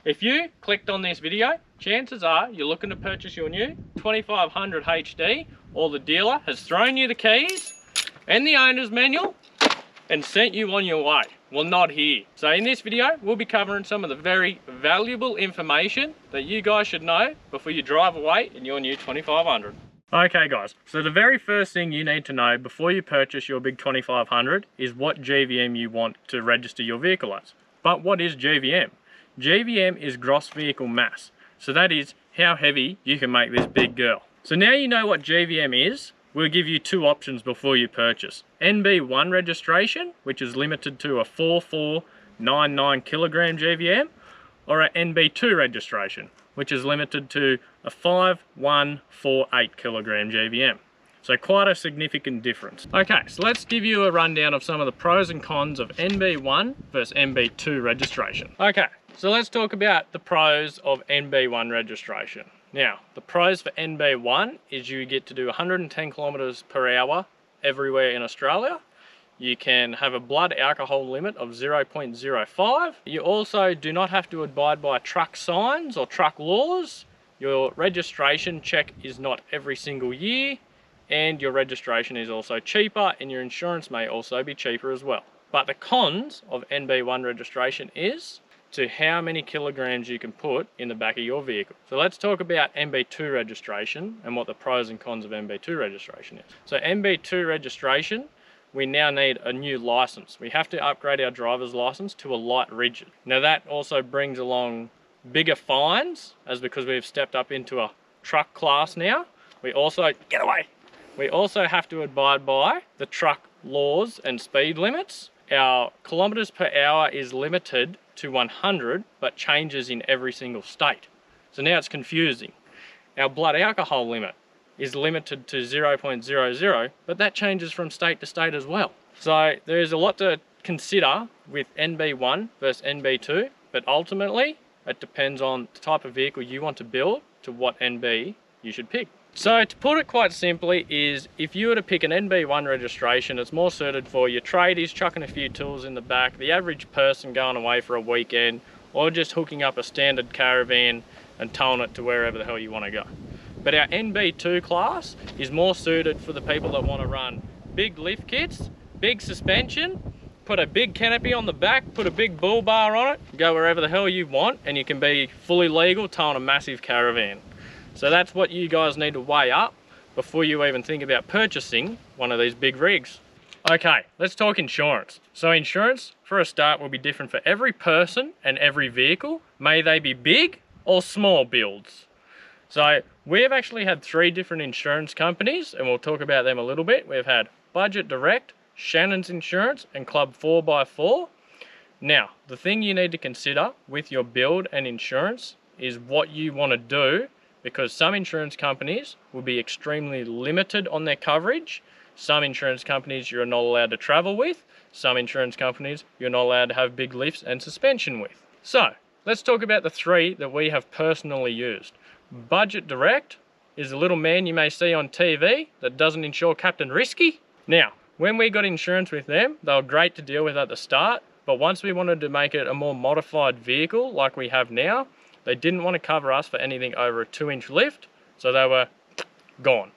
If you clicked on this video, chances are you're looking to purchase your new 2500 HD, or the dealer has thrown you the keys and the owner's manual and sent you on your way. Well, not here. So in this video, we'll be covering some of the very valuable information that you guys should know before you drive away in your new 2500. Okay guys, so the very first thing you need to know before you purchase your big 2500 is what GVM you want to register your vehicle as. But what is GVM? GVM is gross vehicle mass. So that is how heavy you can make this big girl. So now you know what GVM is, we'll give you two options before you purchase. NB1 registration, which is limited to a 4499 kilogram GVM, or a NB2 registration, which is limited to a 5148 kilogram GVM. So quite a significant difference. Okay, so let's give you a rundown of some of the pros and cons of NB1 versus NB2 registration. Okay, so let's talk about the pros of NB1 registration. Now, the pros for NB1 is you get to do 110 kilometers per hour everywhere in Australia. You can have a blood alcohol limit of 0.05. You also do not have to abide by truck signs or truck laws. Your registration check is not every single year, and your registration is also cheaper, and your insurance may also be cheaper as well. But the cons of NB1 registration is to how many kilograms you can put in the back of your vehicle. So let's talk about NB2 registration and what the pros and cons of NB2 registration is. So NB2 registration, we now need a new license. We have to upgrade our driver's license to a light rigid. Now that also brings along bigger fines, as because we've stepped up into a truck class now. We also, get away! We also have to abide by the truck laws and speed limits. Our kilometers per hour is limited to 100, but changes in every single state. So now it's confusing. Our blood alcohol limit is limited to 0.00, but that changes from state to state as well. So there is a lot to consider with NB1 versus NB2, but ultimately it depends on the type of vehicle you want to build to what NB you should pick. So to put it quite simply is, if you were to pick an NB1 registration, it's more suited for your tradies chucking a few tools in the back, the average person going away for a weekend, or just hooking up a standard caravan and towing it to wherever the hell you want to go. But our NB2 class is more suited for the people that want to run big lift kits, big suspension, put a big canopy on the back, put a big bull bar on it, go wherever the hell you want, and you can be fully legal towing a massive caravan. So that's what you guys need to weigh up before you even think about purchasing one of these big rigs. Okay, let's talk insurance. So insurance, for a start, will be different for every person and every vehicle, may they be big or small builds. So we've actually had 3 different insurance companies, and we'll talk about them a little bit. We've had Budget Direct, Shannon's Insurance, and Club 4x4. Now, the thing you need to consider with your build and insurance is what you want to do, because some insurance companies will be extremely limited on their coverage. Some insurance companies you're not allowed to travel with. Some insurance companies you're not allowed to have big lifts and suspension with. So let's talk about the 3 that we have personally used. Budget Direct is a little man you may see on TV that doesn't insure Captain Risky. Now, when we got insurance with them, they were great to deal with at the start, but once we wanted to make it a more modified vehicle like we have now, they didn't want to cover us for anything over a 2-inch lift, so they were gone.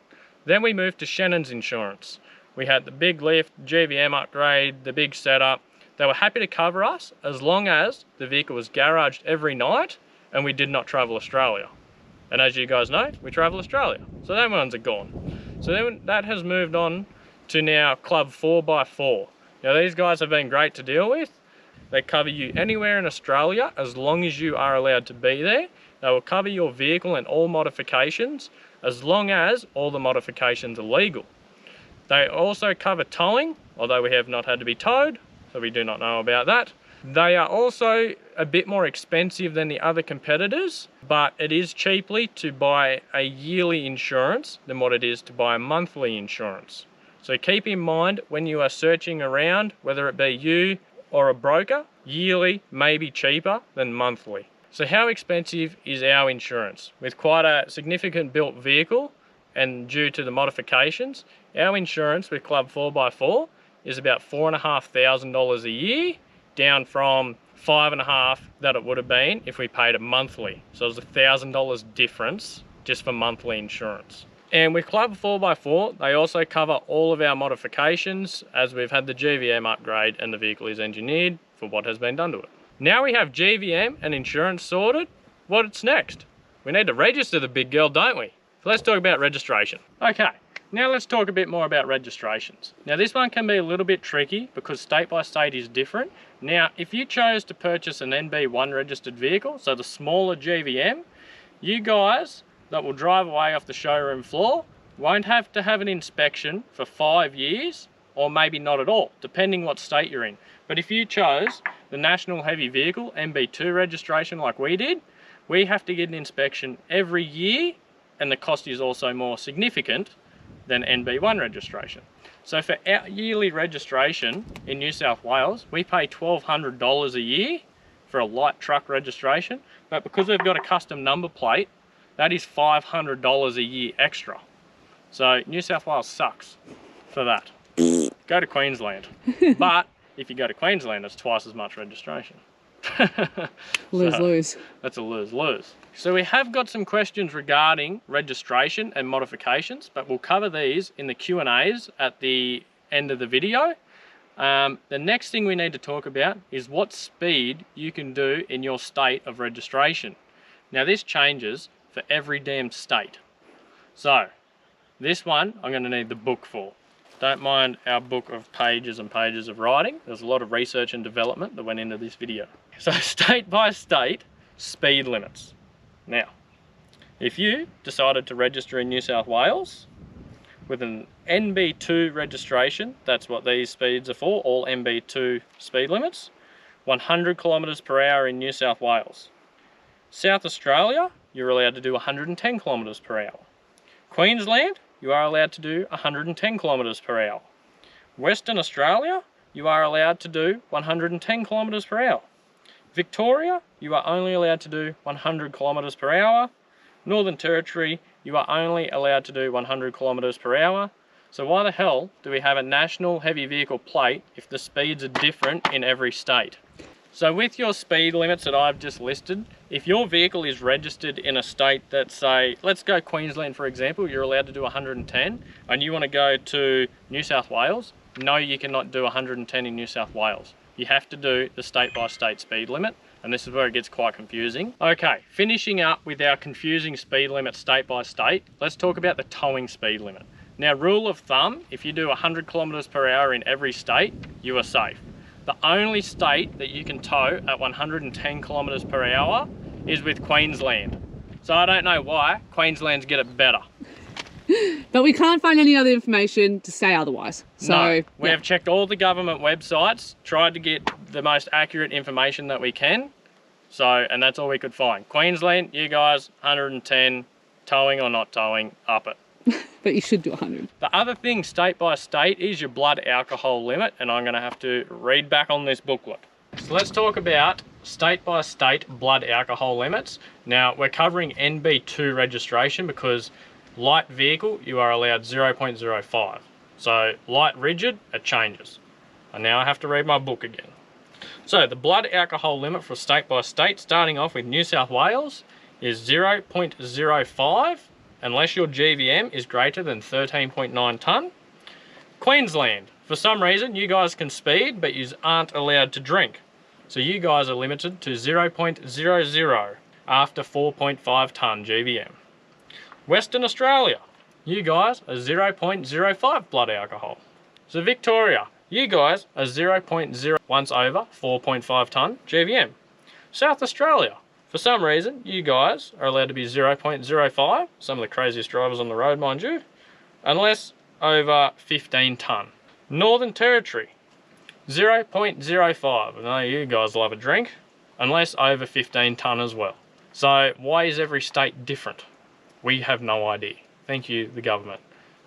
Then we moved to Shannon's Insurance. We had the big lift, GVM upgrade, the big setup. They were happy to cover us as long as the vehicle was garaged every night and we did not travel Australia. And as you guys know, we travel Australia, so them ones are gone. So then that has moved on to now Club 4x4. Now these guys have been great to deal with. They cover you anywhere in Australia as long as you are allowed to be there. They will cover your vehicle and all modifications as long as all the modifications are legal. They also cover towing, although we have not had to be towed, so we do not know about that. They are also a bit more expensive than the other competitors, but it is cheaply to buy a yearly insurance than what it is to buy a monthly insurance. So keep in mind when you are searching around, whether it be you or a broker, yearly may be cheaper than monthly. So how expensive is our insurance? With quite a significant built vehicle and due to the modifications, our insurance with Club 4x4 is about $4,500 a year, down from 5.5 that it would have been if we paid it monthly. So it was $1,000 difference just for monthly insurance. And with Club 4x4, they also cover all of our modifications as we've had the GVM upgrade and the vehicle is engineered for what has been done to it. Now we have GVM and insurance sorted, what's next? We need to register the big girl, don't we? So let's talk about registration. Okay, now let's talk a bit more about registrations. Now this one can be a little bit tricky because state by state is different. Now, if you chose to purchase an NB1 registered vehicle, so the smaller GVM, you guys that will drive away off the showroom floor won't have to have an inspection for 5 years, or maybe not at all, depending what state you're in. But if you chose the National Heavy Vehicle NB2 registration like we did, we have to get an inspection every year, and the cost is also more significant than NB1 registration. So for our yearly registration in New South Wales, we pay $1,200 a year for a light truck registration, but because we've got a custom number plate, that is $500 a year extra. So New South Wales sucks for that. Go to Queensland. But if you go to Queensland, it's twice as much registration. Lose-lose. That's a lose-lose. So we have got some questions regarding registration and modifications, but we'll cover these in the Q&As at the end of the video. The next thing we need to talk about is what speed you can do in your state of registration. Now this changes for every damn state. So this one I'm going to need the book for. Don't mind our book of pages and pages of writing. There's a lot of research and development that went into this video. So state by state, speed limits. Now, if you decided to register in New South Wales with an NB2 registration, that's what these speeds are for, all NB2 speed limits, 100 kilometers per hour in New South Wales. South Australia, you're allowed to do 110 kilometers per hour. Queensland, you are allowed to do 110 kilometers per hour. Western Australia, you are allowed to do 110 kilometers per hour. Victoria, you are only allowed to do 100 kilometers per hour. Northern Territory, you are only allowed to do 100 kilometers per hour. So why the hell do we have a national heavy vehicle plate if the speeds are different in every state? So with your speed limits that I've just listed, if your vehicle is registered in a state that, say, let's go Queensland for example, you're allowed to do 110, and you want to go to New South Wales, no, you cannot do 110 in New South Wales. You have to do the state by state speed limit, and this is where it gets quite confusing. Okay, finishing up with our confusing speed limit state by state, let's talk about the towing speed limit. Now, rule of thumb, if you do 100 kilometers per hour in every state, you are safe. The only state that you can tow at 110 kilometers per hour is with Queensland. So I don't know why Queensland's get it better. But we can't find any other information to say otherwise. So no, we have checked all the government websites, tried to get the most accurate information that we can. So, and that's all we could find. Queensland, you guys, 110, towing or not towing, up it. But you should do 100. The other thing state by state is your blood alcohol limit, and I'm going to have to read back on this booklet. So let's talk about state by state blood alcohol limits. Now we're covering NB2 registration because light vehicle you are allowed 0.05. So light rigid, it changes. And now I have to read my book again. So the blood alcohol limit for state by state, starting off with New South Wales, is 0.05. Unless your GVM is greater than 13.9 tonne. Queensland, for some reason you guys can speed but you aren't allowed to drink. So you guys are limited to 0.00 after 4.5 tonne GVM. Western Australia, you guys are 0.05 blood alcohol. So Victoria, you guys are 0.0 once over 4.5 tonne GVM. South Australia, for some reason, you guys are allowed to be 0.05, some of the craziest drivers on the road, mind you, unless over 15 tonne. Northern Territory, 0.05. I know you guys love a drink, unless over 15 tonne as well. So why is every state different? We have no idea. Thank you, the government.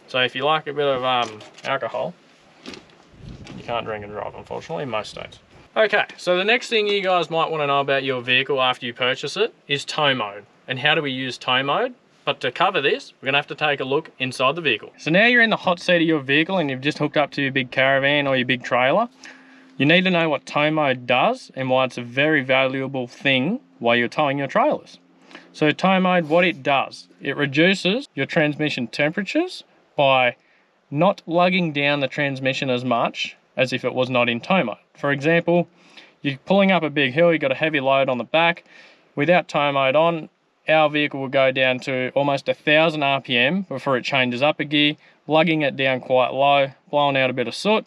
So if you like a bit of alcohol, you can't drink and drive, unfortunately, in most states. Okay, so the next thing you guys might want to know about your vehicle after you purchase it is tow mode. And how do we use tow mode? But to cover this, we're going to have to take a look inside the vehicle. So now you're in the hot seat of your vehicle and you've just hooked up to your big caravan or your big trailer. You need to know what tow mode does and why it's a very valuable thing while you're towing your trailers. So tow mode, what it does, it reduces your transmission temperatures by not lugging down the transmission as much as if it was not in tow mode. For example, you're pulling up a big hill, you've got a heavy load on the back. Without tow mode on, our vehicle will go down to almost 1,000 RPM before it changes up a gear, lugging it down quite low, blowing out a bit of soot.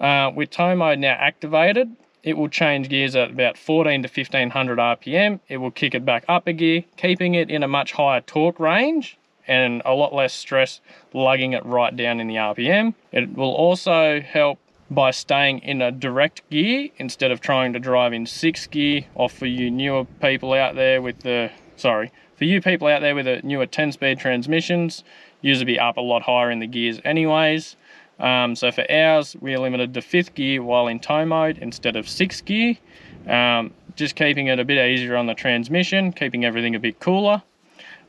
With tow mode now activated, it will change gears at about 14 to 1500 RPM. It will kick it back up a gear, keeping it in a much higher torque range and a lot less stress lugging it right down in the RPM. It will also help by staying in a direct gear instead of trying to drive in 6th gear, or for you newer people out there with the, for you people out there with the newer 10-speed transmissions, yours will be up a lot higher in the gears anyways. So for ours, we are limited to 5th gear while in tow mode instead of 6th gear, just keeping it a bit easier on the transmission, keeping everything a bit cooler.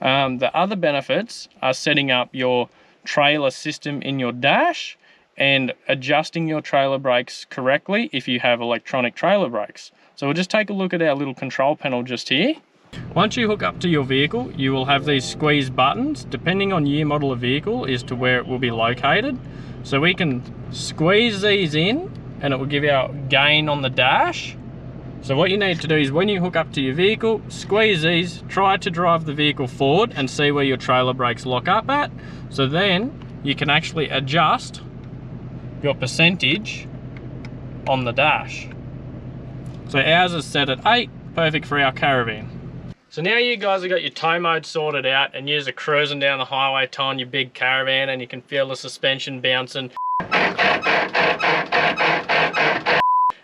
The other benefits are setting up your trailer system in your dash and adjusting your trailer brakes correctly if you have electronic trailer brakes. So we'll just take a look at our little control panel just here. Once you hook up to your vehicle, you will have these squeeze buttons, depending on year model of vehicle as to where it will be located. So we can squeeze these in and it will give our gain on the dash. So what you need to do is when you hook up to your vehicle, squeeze these, try to drive the vehicle forward and see where your trailer brakes lock up at. So then you can actually adjust your percentage on the dash. So ours is set at 8, perfect for our caravan. So now you guys have got your tow mode sorted out and you're cruising down the highway towing your big caravan and you can feel the suspension bouncing.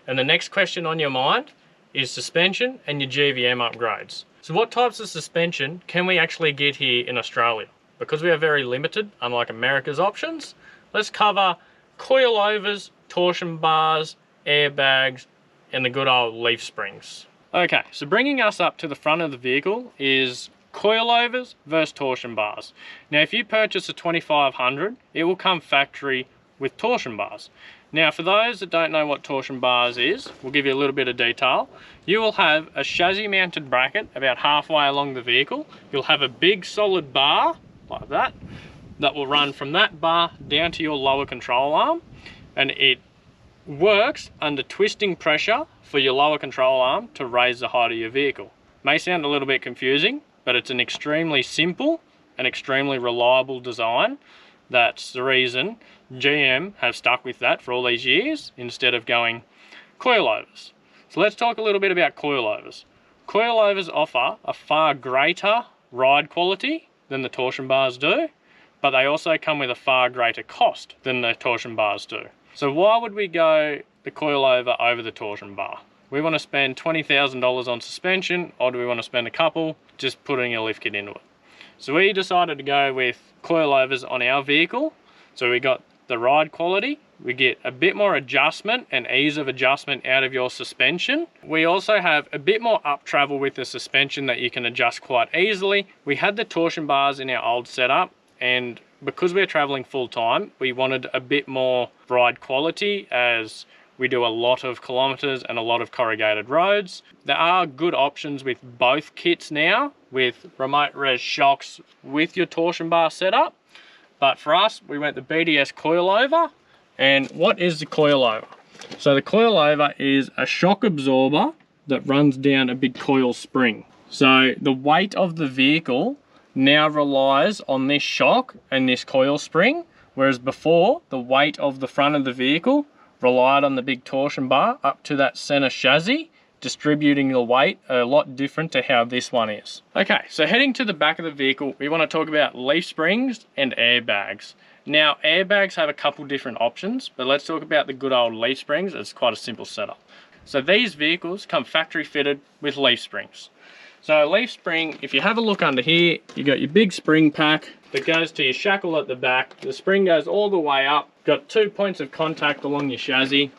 And the next question on your mind is suspension and your GVM upgrades. So what types of suspension can we actually get here in Australia? Because we are very limited, unlike America's options, let's cover coilovers, torsion bars, airbags, and the good old leaf springs. Okay, so bringing us up to the front of the vehicle is coilovers versus torsion bars. Now if you purchase a 2500, it will come factory with torsion bars. Now for those that don't know what torsion bars is, we'll give you a little bit of detail. You will have a chassis mounted bracket about halfway along the vehicle. You'll have a big solid bar like that will run from that bar down to your lower control arm, and it works under twisting pressure for your lower control arm to raise the height of your vehicle. May sound a little bit confusing, but it's an extremely simple and extremely reliable design. That's the reason GM have stuck with that for all these years instead of going coilovers. So let's talk a little bit about coilovers. Coilovers offer a far greater ride quality than the torsion bars do, but they also come with a far greater cost than the torsion bars do. So why would we go the coilover over the torsion bar? We want to spend $20,000 on suspension, or do we want to spend a couple just putting a lift kit into it? So we decided to go with coilovers on our vehicle. So we got the ride quality, we get a bit more adjustment and ease of adjustment out of your suspension. We also have a bit more up travel with the suspension that you can adjust quite easily. We had the torsion bars in our old setup, and because we're traveling full time, we wanted a bit more ride quality as we do a lot of kilometers and a lot of corrugated roads. There are good options with both kits now, with remote res shocks with your torsion bar setup. But for us, we went the BDS coilover. And what is the coilover? So the coilover is a shock absorber that runs down a big coil spring. So the weight of the vehicle now relies on this shock and this coil spring, whereas before the weight of the front of the vehicle relied on the big torsion bar up to that center chassis, distributing the weight a lot different to how this one is. Okay, so heading to the back of the vehicle, we want to talk about leaf springs and airbags. Now, airbags have a couple different options, but let's talk about the good old leaf springs. It's quite a simple setup. So these vehicles come factory fitted with leaf springs. So a leaf spring, if you have a look under here, you got your big spring pack that goes to your shackle at the back. The spring goes all the way up, got 2 points of contact along your chassis.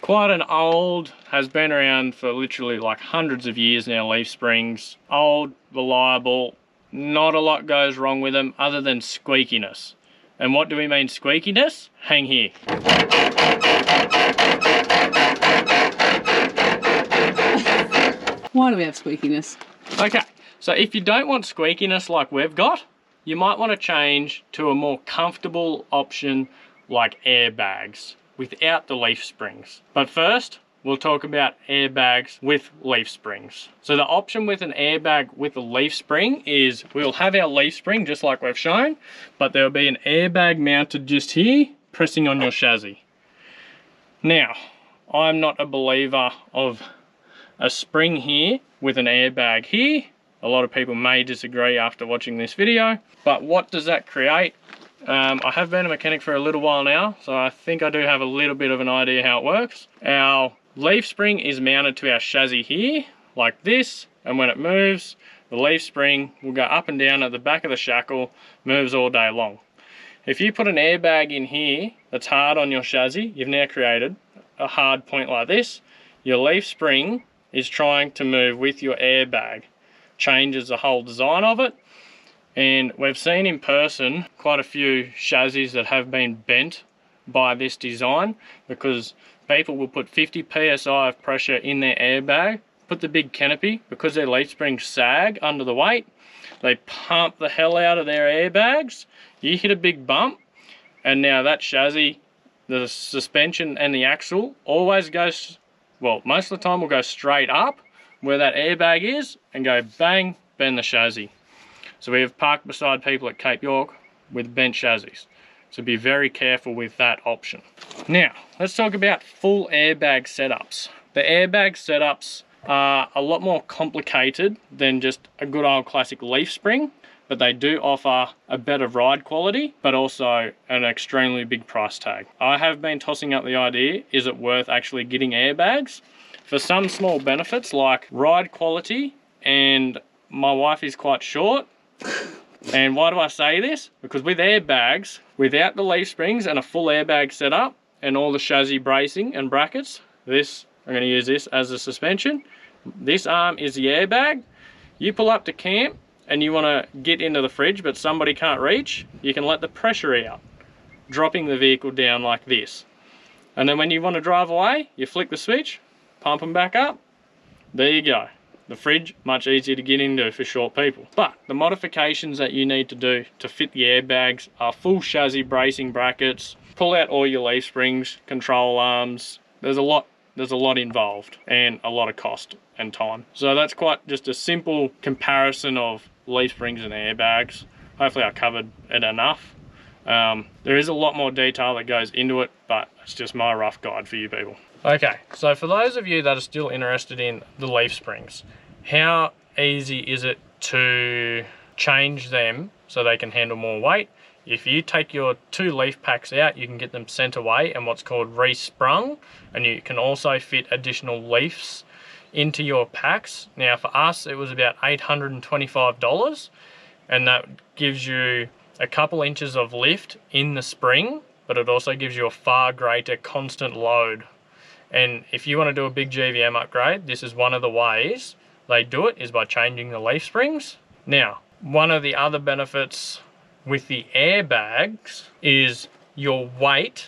Quite an old, has been around for literally like hundreds of years now, leaf springs. Old, reliable, not a lot goes wrong with them other than squeakiness. And what do we mean squeakiness? Hang here. Why do we have squeakiness? Okay, so if you don't want squeakiness like we've got, you might want to change to a more comfortable option like airbags without the leaf springs. But first, we'll talk about airbags with leaf springs. So the option with an airbag with a leaf spring is we'll have our leaf spring just like we've shown, but there'll be an airbag mounted just here, pressing on your chassis. Now, I'm not a believer of a spring here with an airbag here. A lot of people may disagree after watching this video, but what does that create? I have been a mechanic for a little while now, so I think I do have a little bit of an idea how it works. Our leaf spring is mounted to our chassis here, like this, and when it moves, the leaf spring will go up and down at the back of the shackle, moves all day long. If you put an airbag in here that's hard on your chassis, you've now created a hard point like this. Your leaf spring is trying to move with your airbag. Changes the whole design of it. And we've seen in person quite a few chassis that have been bent by this design, because people will put 50 psi of pressure in their airbag, put the big canopy, because their leaf springs sag under the weight, they pump the hell out of their airbags, you hit a big bump, and now that chassis, the suspension and the axle always goes, well, most of the time will go straight up where that airbag is and go bang, bend the chassis. So we have parked beside people at Cape York with bent chassis. So be very careful with that option. Now, let's talk about full airbag setups. The airbag setups are a lot more complicated than just a good old classic leaf spring, but they do offer a better ride quality, but also an extremely big price tag. I have been tossing up the idea, is it worth actually getting airbags? For some small benefits like ride quality, and my wife is quite short. And why do I say this? Because with airbags, without the leaf springs and a full airbag setup and all the chassis bracing and brackets, this, I'm going to use this as a suspension. This arm is the airbag. You pull up to camp and you want to get into the fridge but somebody can't reach, you can let the pressure out, dropping the vehicle down like this. And then when you want to drive away, you flick the switch, pump them back up, there you go. The fridge, much easier to get into for short people. But the modifications that you need to do to fit the airbags are full chassis bracing brackets, pull out all your leaf springs, control arms. There's a lot involved and a lot of cost and time. So that's quite just a simple comparison of leaf springs and airbags. Hopefully I covered it enough. There is a lot more detail that goes into it, but it's just my rough guide for you people. Okay, so for those of you that are still interested in the leaf springs, how easy is it to change them so they can handle more weight? If you take your 2 leaf packs out, you can get them sent away and what's called resprung, and you can also fit additional leaves into your packs. Now for us, it was about $825, and that gives you a couple inches of lift in the spring, but it also gives you a far greater constant load. And if you want to do a big GVM upgrade, this is one of the ways they do it, is by changing the leaf springs. Now, one of the other benefits with the airbags is your ride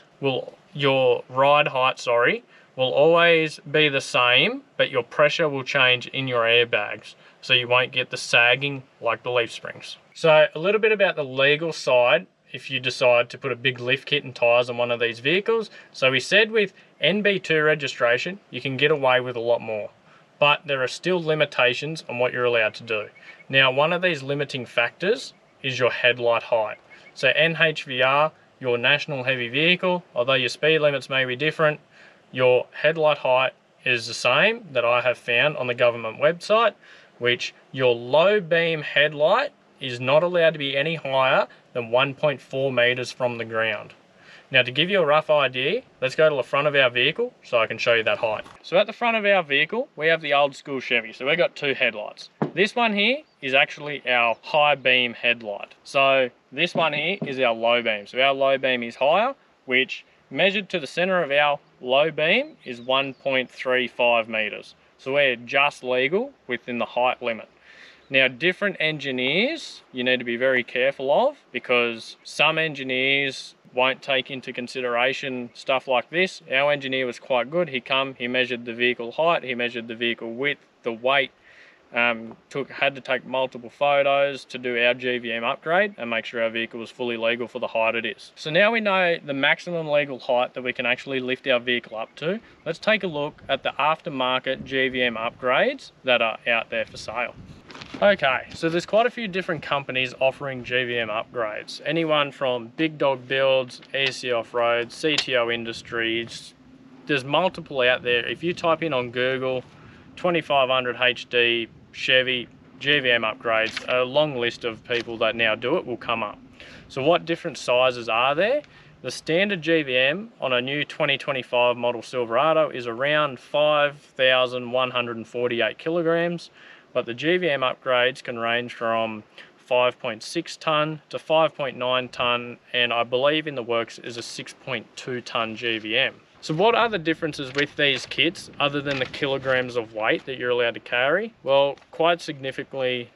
height, will always be the same, but your pressure will change in your airbags. So you won't get the sagging like the leaf springs. So a little bit about the legal side if you decide to put a big lift kit and tyres on one of these vehicles. So we said with NB2 registration, you can get away with a lot more, but there are still limitations on what you're allowed to do. Now, one of these limiting factors is your headlight height. So NHVR, your national heavy vehicle, although your speed limits may be different, your headlight height is the same that I have found on the government website, which your low beam headlight is not allowed to be any higher than 1.4 meters from the ground. Now to give you a rough idea, let's go to the front of our vehicle so I can show you that height. So at the front of our vehicle, we have the old school Chevy. So we've got 2 headlights. This one here is actually our high beam headlight. So this one here is our low beam. So our low beam is higher, which measured to the center of our low beam is 1.35 meters. So we're just legal within the height limit. Now, different engineers you need to be very careful of, because some engineers won't take into consideration stuff like this. Our engineer was quite good. He measured the vehicle height, he measured the vehicle width, the weight, had to take multiple photos to do our GVM upgrade and make sure our vehicle was fully legal for the height it is. So now we know the maximum legal height that we can actually lift our vehicle up to. Let's take a look at the aftermarket GVM upgrades that are out there for sale. Okay, so there's quite a few different companies offering GVM upgrades. Anyone from Big Dog Builds, EC Off-Road, CTO Industries. There's multiple out there. If you type in on Google 2500 HD Chevy GVM upgrades, a long list of people that now do it will come up. So what different sizes are there? The standard GVM on a new 2025 model Silverado is around 5,148 kilograms, but the GVM upgrades can range from 5.6 tonne to 5.9 tonne, and I believe in the works is a 6.2 tonne GVM. So what are the differences with these kits other than the kilograms of weight that you're allowed to carry? Well, quite significantly,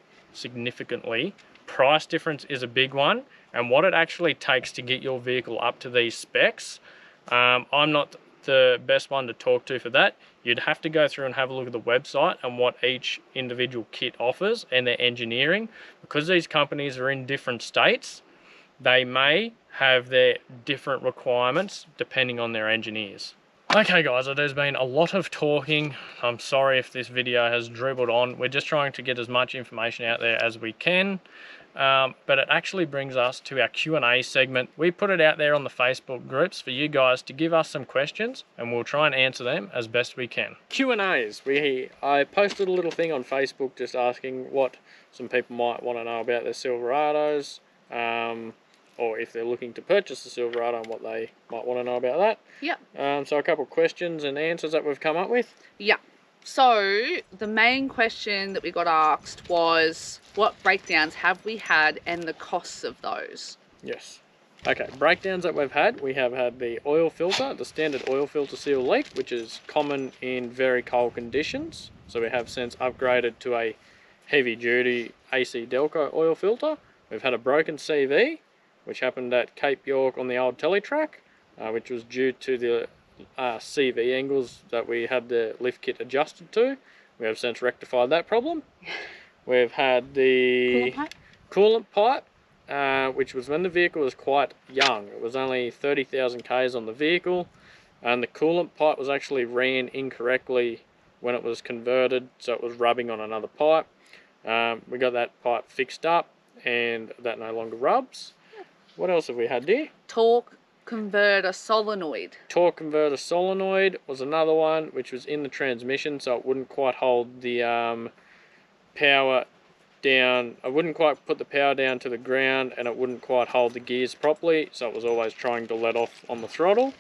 price difference is a big one, and what it actually takes to get your vehicle up to these specs. I'm not the best one to talk to for that. You'd have to go through and have a look at the website and what each individual kit offers and their engineering. Because these companies are in different states, they may have their different requirements depending on their engineers. Okay guys, so there's been a lot of talking. I'm sorry if this video has dribbled on. We're just trying to get as much information out there as we can. But it actually brings us to our Q&A segment. We put it out there on the Facebook groups for you guys to give us some questions, and we'll try and answer them as best we can. Q&As. I posted a little thing on Facebook just asking what some people might want to know about their Silverados, or if they're looking to purchase the Silverado and what they might want to know about that. Yeah. So a couple of questions and answers that we've come up with. Yeah. So the main question that we got asked was, what breakdowns have we had and the costs of those? Yes. Okay, breakdowns that we've had. We have had the oil filter, the standard oil filter seal leak, which is common in very cold conditions. So we have since upgraded to a heavy duty AC Delco oil filter. We've had a broken CV, which happened at Cape York on the old teletrack, which was due to the CV angles that we had the lift kit adjusted to. We have since rectified that problem. We've had the coolant pipe, which was when the vehicle was quite young. It was only 30,000 Ks on the vehicle, and the coolant pipe was actually ran incorrectly when it was converted, so it was rubbing on another pipe. We got that pipe fixed up, and that no longer rubs. What else have we had there? Torque converter solenoid. Torque converter solenoid was another one, which was in the transmission, so it wouldn't quite hold the power down. I wouldn't quite put the power down to the ground, and it wouldn't quite hold the gears properly, so it was always trying to let off on the throttle.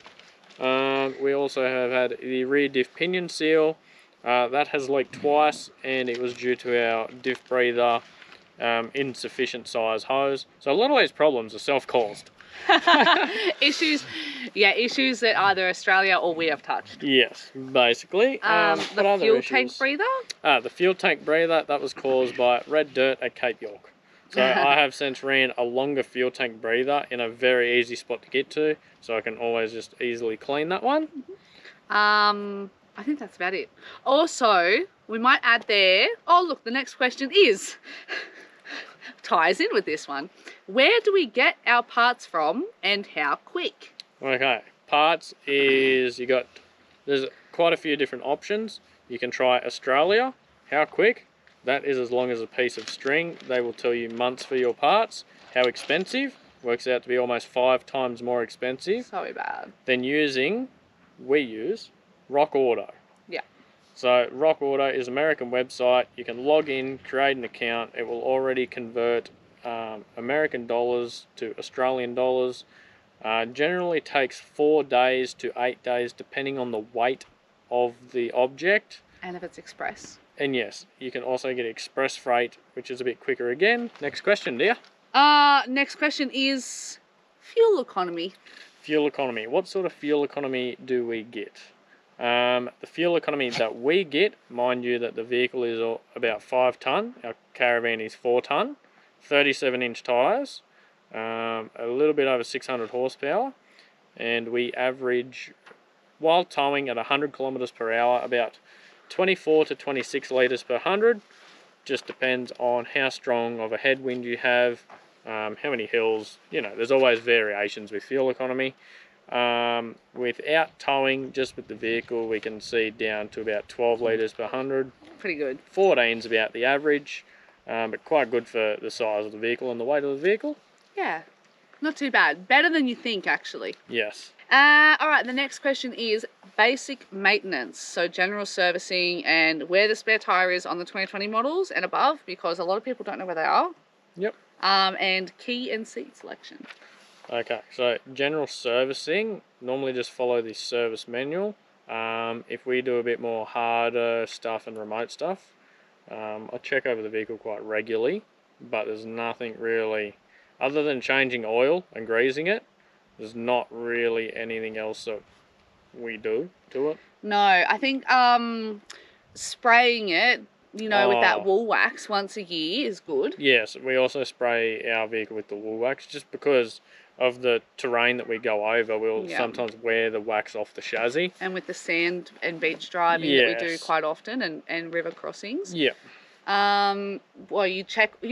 We also have had the rear diff pinion seal. That has leaked twice, and it was due to our diff breather insufficient size hose. So a lot of these problems are self-caused. issues that either Australia or we have touched. Yes, basically. The fuel tank breather? The fuel tank breather, that was caused by red dirt at Cape York. So I have since ran a longer fuel tank breather in a very easy spot to get to, so I can always just easily clean that one. I think that's about it. Also, we might add there, oh look, the next question is ties in with this one. Where do we get our parts from and how quick? Okay, parts is, there's quite a few different options. You can try Australia. How quick? That is as long as a piece of string. They will tell you months for your parts. How expensive? Works out to be almost 5 times more expensive. So bad. Than we use Rock Auto. Yeah. So Rock Auto is an American website. You can log in, create an account. It will already convert American dollars to Australian dollars. Generally takes 4 days to 8 days depending on the weight of the object. And if it's express. And yes, you can also get express freight, which is a bit quicker again. Next question, dear. Next question is fuel economy. Fuel economy. What sort of fuel economy do we get? The fuel economy that we get, mind you that the vehicle is about 5 tonne, our caravan is 4 tonne, 37-inch tyres, a little bit over 600 horsepower, and we average, while towing at 100 kilometres per hour, about 24 to 26 litres per 100. Just depends on how strong of a headwind you have, how many hills, you know, there's always variations with fuel economy. Without towing, just with the vehicle, we can see down to about 12 litres per 100. Pretty good. 14's about the average, but quite good for the size of the vehicle and the weight of the vehicle. Yeah, not too bad. Better than you think, actually. Yes. All right, the next question is basic maintenance. So general servicing and where the spare tyre is on the 2020 models and above, because a lot of people don't know where they are. Yep. And key and seat selection. Okay, so general servicing, normally just follow the service manual. If we do a bit more harder stuff and remote stuff, I check over the vehicle quite regularly, but there's nothing really, other than changing oil and greasing it, there's not really anything else that we do to it. No, I think spraying it, you know, with that wool wax once a year is good. Yes, we also spray our vehicle with the wool wax just because of the terrain that we go over. We'll sometimes wear the wax off the chassis. And with the sand and beach driving that we do quite often, and river crossings. Yeah. Well, you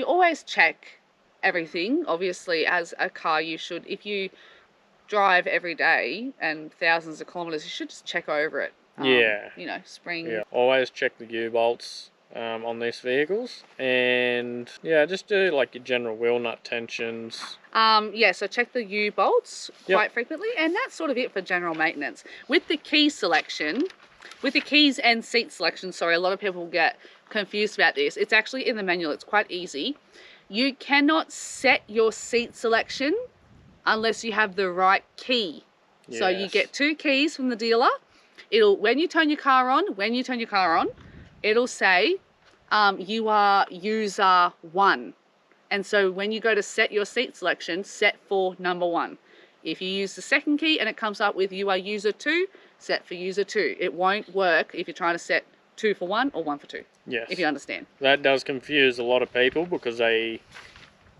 always check everything. Obviously, as a car, you should, if you drive every day and thousands of kilometres, you should just check over it. You know, spring. Yeah, always check the U-bolts on these vehicles, and just do like your general wheel nut tensions. So check the U-bolts quite frequently, and that's sort of it for general maintenance. With the key selection, with the keys and seat selection, sorry, a lot of people get confused about this. It's actually in the manual, it's quite easy. You cannot set your seat selection unless you have the right key. Yes. So you get 2 keys from the dealer. When you turn your car on, it'll say you are user 1. And so when you go to set your seat selection, set for number 1. If you use the second key and it comes up with you are user 2, set for user 2. It won't work if you're trying to set 2 for 1 or 1 for 2. Yes. If you understand. That does confuse a lot of people because they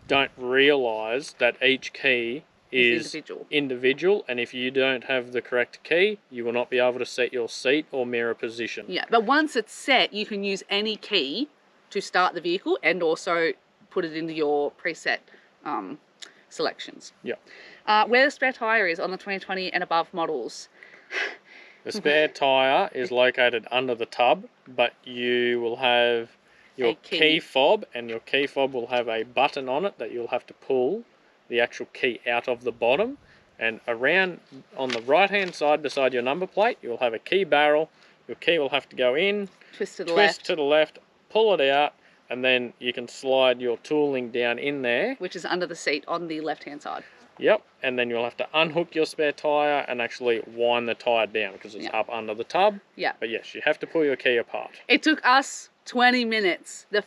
don't realise that each key is individual, and if you don't have the correct key, you will not be able to set your seat or mirror position. Yeah, but once it's set, you can use any key to start the vehicle and also put it into your preset selections. Yeah. Where the spare tyre is on the 2020 and above models. The spare tyre is located under the tub, but you will have your key fob, and your key fob will have a button on it that you'll have to pull the actual key out of the bottom, and around on the right hand side beside your number plate you'll have a key barrel. Your key will have to go in, twist to the left, pull it out, and then you can slide your tooling down in there, which is under the seat on the left hand side. Yep, and then you'll have to unhook your spare tyre and actually wind the tyre down because it's up under the tub. Yeah. But yes, you have to pull your key apart. It took us 20 minutes. It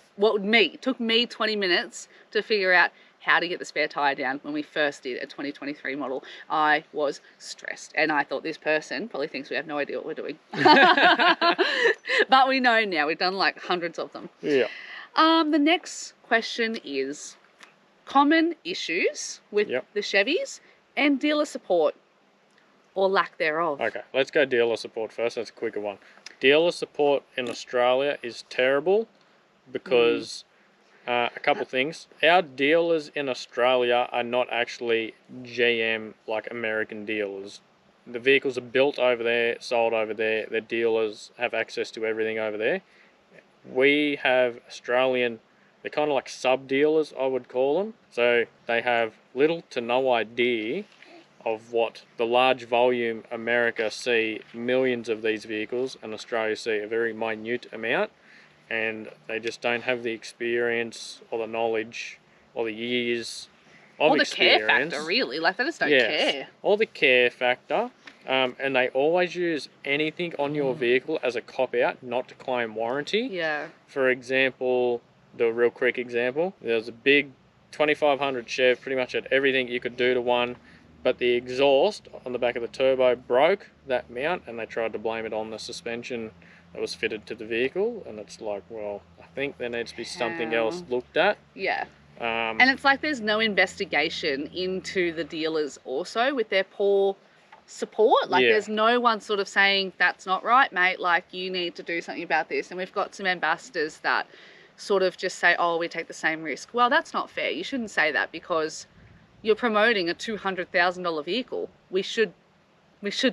took me 20 minutes to figure out how to get the spare tyre down when we first did a 2023 model. I was stressed, and I thought this person probably thinks we have no idea what we're doing. But we know now, we've done like hundreds of them. Yeah. The next question is common issues with the Chevys and dealer support, or lack thereof. Okay, let's go dealer support first. That's a quicker one. Dealer support in Australia is terrible because a couple things. Our dealers in Australia are not actually GM like American dealers. The vehicles are built over there, sold over there. The dealers have access to everything over there. We have Australian, they're kind of like sub-dealers, I would call them. So they have little to no idea of what the large volume America see millions of these vehicles, and Australia see a very minute amount. And they just don't have the experience or the knowledge or the years of experience. Or the care factor, really. Like, they just don't care. Or the care factor. And they always use anything on your vehicle as a cop-out, not to claim warranty. Yeah. For example, the real quick example, there's a big 2500 Chev, pretty much had everything you could do to one. but the exhaust on the back of the turbo broke that mount, and they tried to blame it on the suspension that was fitted to the vehicle. And it's like, well, I think there needs to be something else looked at. Yeah. And it's like there's no investigation into the dealers also with their poor support. Like there's no one sort of saying, that's not right, mate, like you need to do something about this. And we've got some ambassadors that sort of just say, oh, we take the same risk. Well, that's not fair. You shouldn't say that, because you're promoting a $200,000 vehicle. We should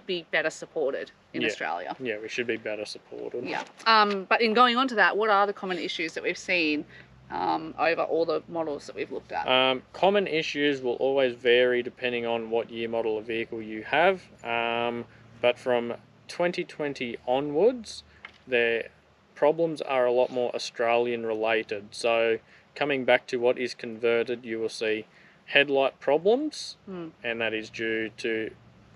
be better supported in Australia. Yeah, we should be better supported. Yeah. But in going on to that, what are the common issues that we've seen over all the models that we've looked at? Common issues will always vary depending on what year model of vehicle you have. But from 2020 onwards, their problems are a lot more Australian related. So coming back to what is converted, you will see headlight problems, and that is due to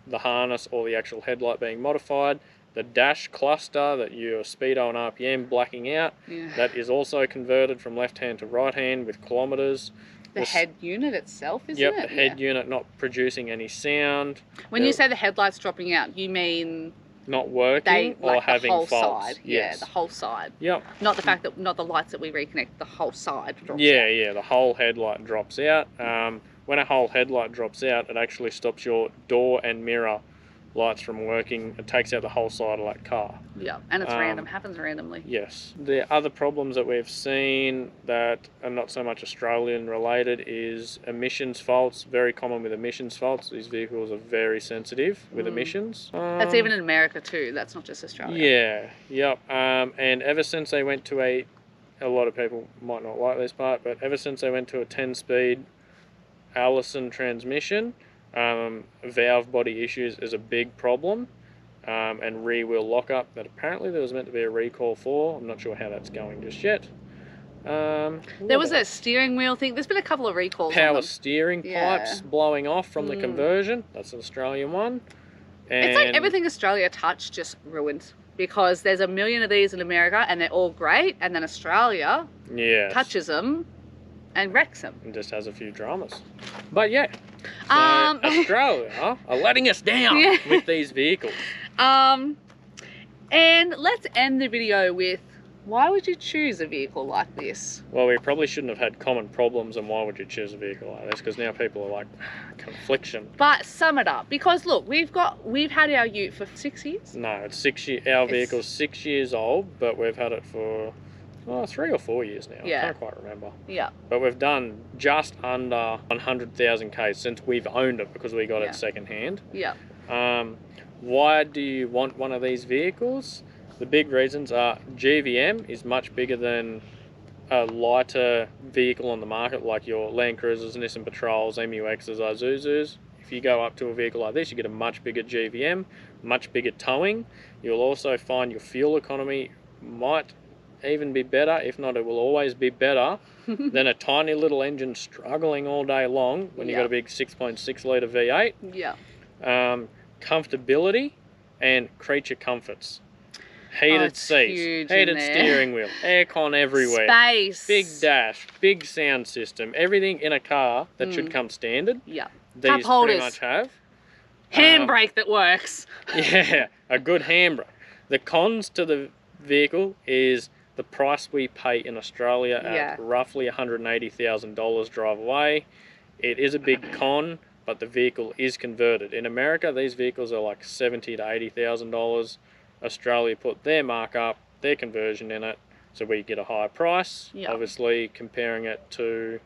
the harness or the actual headlight being modified. The dash cluster, that your speedo and RPM blacking out, that is also converted from left hand to right hand with kilometres. The head unit itself, isn't it? Yep, the head unit not producing any sound. When you say the headlights dropping out, you mean not working or having faults? Side. Yes. Yeah, the whole side. Yep. Not the fact that, not the lights that we reconnect, the whole side drops out. Yeah, the whole headlight drops out. When a whole headlight drops out, it actually stops your door and mirror lights from working. It takes out the whole side of that car. Yeah, and it's random, happens randomly. Yes. The other problems that we've seen that are not so much Australian related is emissions faults. Very common with emissions faults. These vehicles are very sensitive with emissions. That's even in America too, that's not just Australia. Yeah, yep. And ever since they went to a lot of people might not like this part, but ever since they went to a 10-speed Allison transmission, valve body issues is a big problem, and rear wheel lockup that apparently there was meant to be a recall for. I'm not sure how that's going just yet. There was a steering wheel thing. There's been a couple of recalls. Power steering pipes blowing off from the conversion. That's an Australian one. And it's like everything Australia touched just ruined, because there's a million of these in America and they're all great, and then Australia touches them and wrecks them. And just has a few dramas. But yeah. So Australia are letting us down with these vehicles. And let's end the video with, why would you choose a vehicle like this? Well, we probably shouldn't have had common problems, and why would you choose a vehicle like this? Because now people are like, confliction. But sum it up, because look, we've had our ute for 6 years. No, it's 6 years. Our vehicle's 6 years old, but we've had it for 3 or 4 years now. I can't quite remember. Yeah. But we've done just under 100,000 Ks since we've owned it, because we got it second hand. Yeah. Why do you want one of these vehicles? The big reasons are GVM is much bigger than a lighter vehicle on the market, like your Land Cruisers, Nissan Patrols, MUXs, Isuzus. If you go up to a vehicle like this, you get a much bigger GVM, much bigger towing. You'll also find your fuel economy might even be better, if not it will always be better than a tiny little engine struggling all day long when you've got a big 6.6 litre V8. Yeah. Comfortability and creature comforts. Heated seats, heated steering wheel, aircon everywhere, space, big dash, big sound system, everything in a car that should come standard. Yeah. These Cup holders. pretty much have. Handbrake that works. Yeah, a good handbrake. The cons to the vehicle is the price we pay in Australia at roughly $180,000 drive away. It is a big con, but the vehicle is converted. In America, these vehicles are like $70,000 to $80,000. Australia put their markup, their conversion in it, so we get a higher price. Obviously, comparing it to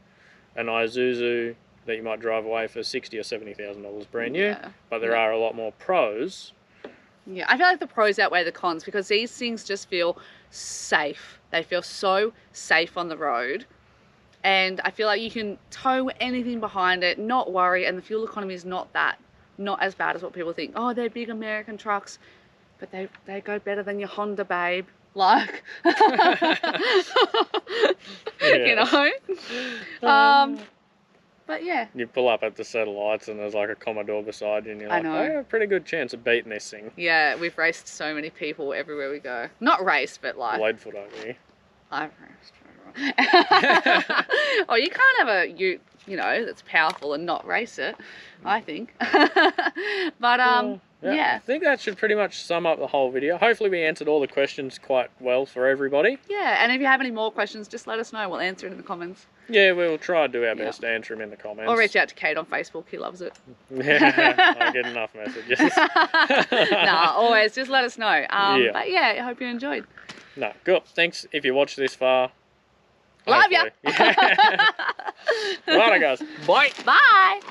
an Isuzu that you might drive away for $60,000 or $70,000 brand new, but there are a lot more pros. Yeah, I feel like the pros outweigh the cons, because these things just feel safe. They feel so safe on the road. And I feel like you can tow anything behind it, not worry, and the fuel economy is not as bad as what people think. Oh, they're big American trucks, but they go better than your Honda, babe. Like, you know? But yeah. You pull up at the set of lights and there's like a Commodore beside you and you're like, I have a pretty good chance of beating this thing. Yeah, we've raced so many people everywhere we go. Not raced, but like... Leadfoot over here. I've raced. Oh, you can't have a ute, you know, that's powerful and not race it, I think. But yeah. I think that should pretty much sum up the whole video. Hopefully we answered all the questions quite well for everybody. Yeah, and if you have any more questions, just let us know. We'll answer it in the comments. Yeah, we'll try to do our best to answer them in the comments. Or reach out to Kade on Facebook. He loves it. Yeah, I get enough messages. Nah, always. Just let us know. Yeah. But yeah, I hope you enjoyed. No, cool. Thanks if you watched this far. Love ya. Hopefully. Righto, guys. Bye. Bye.